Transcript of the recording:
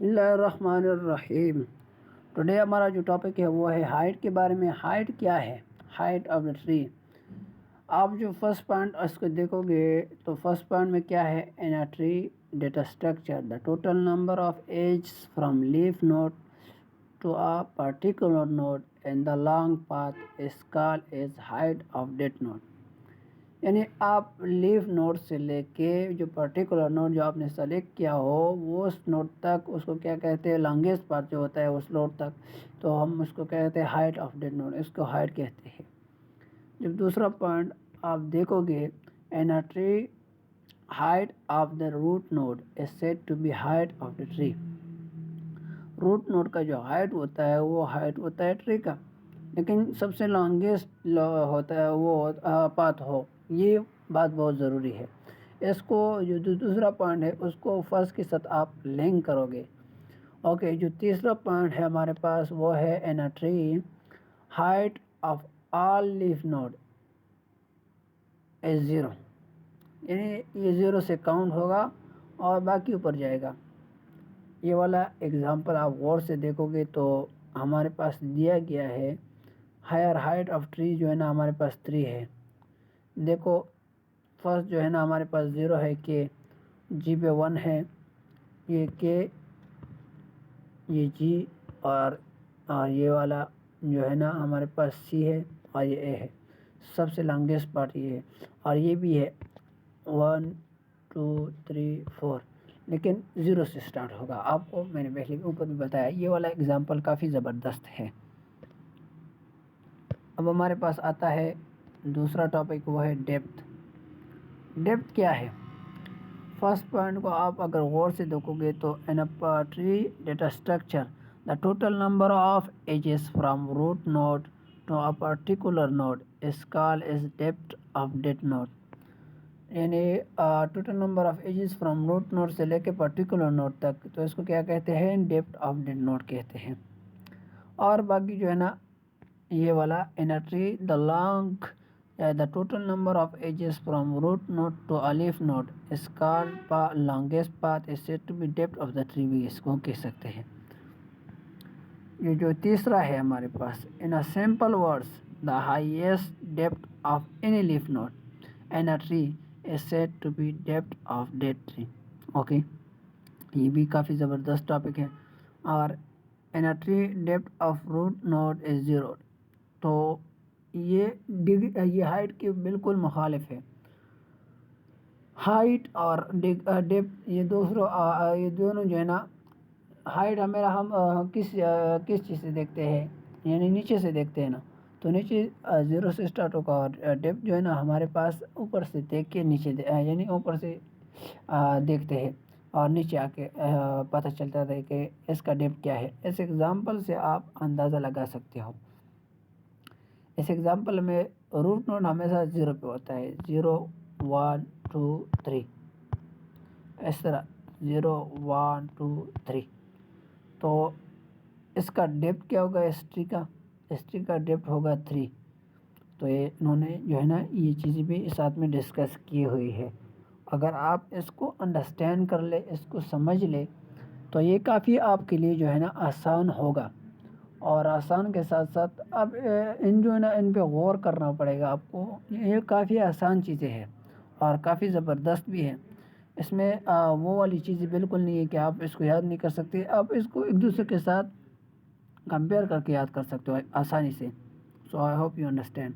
بسم اللہ الرحمن الرحیم۔ ٹوڈے ہمارا جو ٹاپک ہے وہ ہے ہائٹ کے بارے میں۔ ہائٹ کیا ہے؟ Height of the tree. آپ جو فرسٹ پوائنٹ اس کو دیکھو گے تو فرسٹ پوائنٹ میں کیا ہے؟ In a tree data structure the total number of edges from leaf node to a particular node in the long path is called as height of that node. یعنی آپ leaf node سے لے کے جو particular node جو آپ نے select کیا ہو وہ اس نوڈ تک اس کو کیا کہتے ہیں؟ لانگیسٹ پاتھ جو ہوتا ہے اس نوڈ تک، تو ہم اس کو کہتے ہیں ہائٹ آف دیٹ نوڈ، اس کو ہائٹ کہتے ہیں۔ جب دوسرا پوائنٹ آپ دیکھو گے، in a tree height of the root node is said to be height of the tree. Root node کا جو ہائٹ ہوتا ہے وہ ہائٹ ہوتا ہے ٹری کا، لیکن سب سے لانگیسٹ ہوتا ہے وہ پاتھ ہو، یہ بات بہت ضروری ہے۔ اس کو جو دوسرا پوائنٹ ہے اس کو فرسٹ کے ساتھ آپ لنک کرو گے۔ اوکے، جو تیسرا پوائنٹ ہے ہمارے پاس وہ ہے in a tree height of all leaf node is 0، یعنی یہ 0 سے کاؤنٹ ہوگا اور باقی اوپر جائے گا۔ یہ والا ایگزامپل آپ غور سے دیکھو گے تو ہمارے پاس دیا گیا ہے ہائر ہائٹ آف ٹری جو ہے نا ہمارے پاس 3 ہے۔ دیکھو فرسٹ جو ہے نا ہمارے پاس 0 ہے، کہ جی پہ 1 ہے، یہ کے، یہ جی، اور یہ والا جو ہے نا ہمارے پاس سی ہے اور یہ اے ہے۔ سب سے لانگیسٹ پارٹ یہ ہے، اور یہ بھی ہے 1 2 3 4، لیکن 0 سے سٹارٹ ہوگا۔ آپ کو میں نے پہلے اوپر بھی بتایا، یہ والا ایگزامپل کافی زبردست ہے۔ اب ہمارے پاس آتا ہے دوسرا ٹاپک، وہ ہے ڈیپتھ۔ ڈیپتھ کیا ہے؟ فرسٹ پوائنٹ کو آپ اگر غور سے دیکھو گے تو in a tree data structure the total number of edges from root node to a particular node is called as depth of that node. یعنی total number of edges from root node سے لے کے particular node تک، تو اس کو کیا کہتے ہیں؟ ڈیپتھ آف دیٹ نوڈ کہتے ہیں۔ اور باقی جو ہے نا یہ والا in a tree the long the total number of edges from root node to a leaf node is called longest path is said to be depth of the tree، بھی اس کو کہہ سکتے ہیں۔ یہ جو تیسرا ہے ہمارے پاس in a simple words the highest depth of any leaf node in a tree is said to be depth of that tree۔ Okay, یہ بھی کافی زبردست ٹاپک ہے۔ اور in a tree depth of root node is 0، تو یہ height کے بالکل مخالف ہے۔ ہائٹ اور ڈیپتھ یہ دونوں جو ہے نا، ہائٹ ہم کس چیز سے دیکھتے ہیں؟ یعنی نیچے سے دیکھتے ہیں نا، تو نیچے 0 سے سٹارٹ ہوگا، اور ڈیپتھ جو ہے نا ہمارے پاس اوپر سے دیکھ کے نیچے یعنی اوپر سے دیکھتے ہیں اور نیچے آ کے پتہ چلتا ہے کہ اس کا ڈیپتھ کیا ہے۔ اس ایگزامپل سے آپ اندازہ لگا سکتے ہو۔ اس ایگزامپل میں روٹ نوڈ ہمیشہ 0 پہ ہوتا ہے، 0 1 2 3، اس طرح 0 1 2 3۔ تو اس کا ڈیپتھ کیا ہوگا؟ اس ٹری کا ڈیپتھ ہوگا 3۔ تو یہ انہوں نے جو ہے نا یہ چیزیں بھی ساتھ میں ڈسکس کی ہوئی ہے۔ اگر آپ اس کو انڈرسٹینڈ کر لے، اس کو سمجھ لے، تو یہ کافی آپ کے لیے جو ہے نا آسان ہوگا۔ اور آسان کے ساتھ ساتھ اب جو ہے نا ان پہ غور کرنا پڑے گا آپ کو۔ یہ کافی آسان چیزیں ہیں اور کافی زبردست بھی ہے۔ اس میں وہ والی چیزیں بالکل نہیں ہے کہ آپ اس کو یاد نہیں کر سکتے، آپ اس کو ایک دوسرے کے ساتھ کمپیئر کر کے یاد کر سکتے ہو آسانی سے۔ سو آئی ہوپ یو انڈرسٹینڈ۔